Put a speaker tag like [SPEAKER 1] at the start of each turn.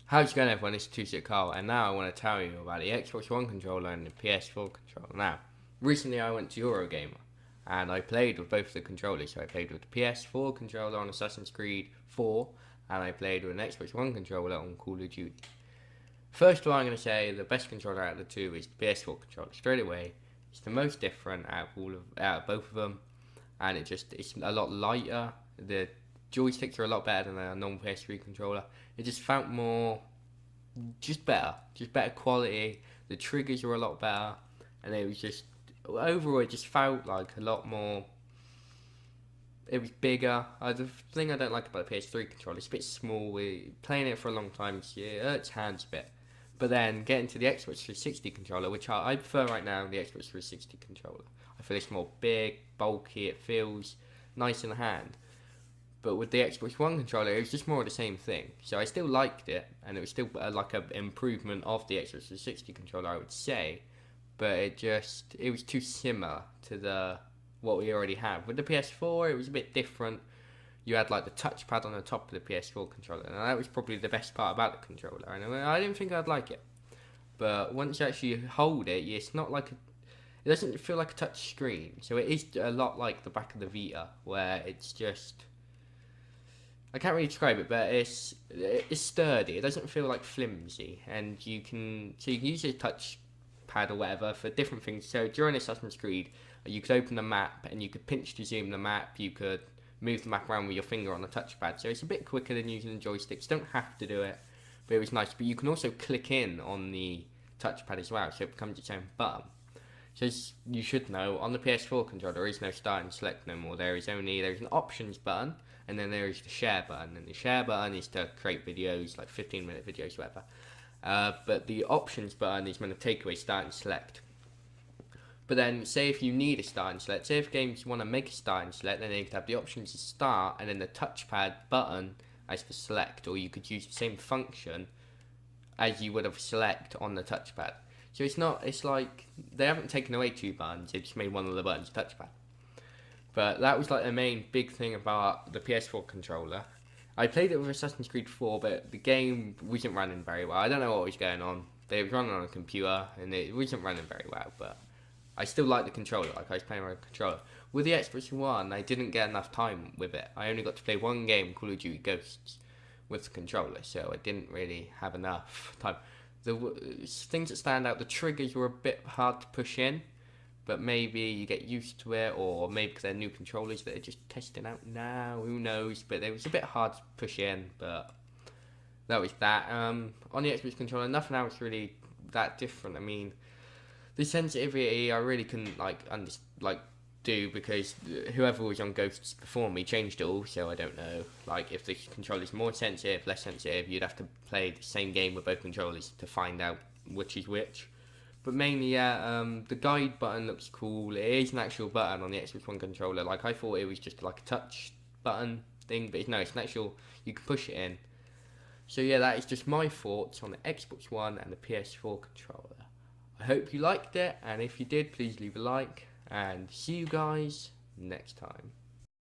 [SPEAKER 1] How's it going, everyone? It's 2 Carl, and now I want to tell you about the Xbox One controller and the PS4 controller. Now, recently I went to Eurogamer, and I played with both the controllers. So I played with the PS4 controller on Assassin's Creed 4, and I played with an Xbox One controller on Call of Duty. First of all, I'm going to say the best controller out of the two is the PS4 controller. Straight away, it's the most different out of both of them, and it's a lot lighter. The joysticks are a lot better than a normal PS3 controller. It just felt more, just better quality. The triggers were a lot better, and it was just overall it just felt like a lot more. It was bigger. The thing I don't like about the PS3 controller, it's a bit small. Playing it for a long time, it hurts hands a bit. But then getting to the Xbox 360 controller, which I prefer right now, the Xbox 360 controller. I feel it's more big, bulky. It feels nice in the hand. But with the Xbox One controller, it was just more of the same thing. So I still liked it, and it was still like an improvement of the Xbox 360 controller, I would say. But it was too similar to what we already have. With the PS4, it was a bit different. You had like the touchpad on the top of the PS4 controller, and that was probably the best part about the controller. And I didn't think I'd like it, but once you actually hold it, it's not like it doesn't feel like a touch screen. So it is a lot like the back of the Vita, where it's just, I can't really describe it, but it's sturdy. It doesn't feel like flimsy, and you can use your touch pad or whatever for different things. So during Assassin's Creed, you could open the map and you could pinch to zoom the map. You could move the map around with your finger on the touchpad. So it's a bit quicker than using the joysticks. Don't have to do it, but it was nice. But you can also click in on the touchpad as well, so it becomes its own button. So as you should know, on the PS4 controller, there is no start and select no more. There's an options button, and then there is the share button. And the share button is to create videos, like 15-minute videos, whatever. But the options button is meant to take away start and select. But then, say if you need a start and select, say if games want to make a start and select, then they could have the options to start and then the touchpad button as the select, or you could use the same function as you would have select on the touchpad. So it's like they haven't taken away two buttons, they just made one of the buttons touchpad. But that was like the main big thing about the PS4 controller. I played it with Assassin's Creed 4, but the game wasn't running very well. I don't know what was going on. It was running on a computer, and it wasn't running very well, but I still like the controller, like I was playing with a controller. With the Xbox One, I didn't get enough time with it. I only got to play one game, Call of Duty Ghosts, with the controller, so I didn't really have enough time. The things that stand out, the triggers were a bit hard to push in, but maybe you get used to it, or maybe because they're new controllers that are just testing out now, who knows. But it was a bit hard to push in, but that was that. On the Xbox controller, nothing else really that different. I mean, the sensitivity I really couldn't do, because whoever was on Ghosts before me changed it all, so I don't know like if the controller's more sensitive, less sensitive. You'd have to play the same game with both controllers to find out which is which. But mainly, the guide button looks cool. It is an actual button on the Xbox One controller. Like, I thought it was just like a touch button thing, but no, it's an actual, you can push it in. So yeah, that is just my thoughts on the Xbox One and the PS4 controller. I hope you liked it, and if you did, please leave a like, and see you guys next time.